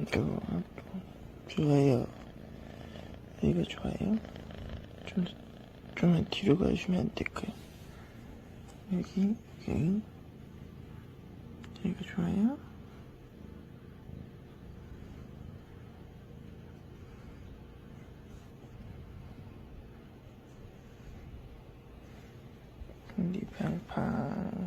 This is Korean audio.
이거 좋아요. 이거 좋아요? 좀만 뒤로 가주시면 안 될까요? 여기. 이거 좋아요? 네 팡팡.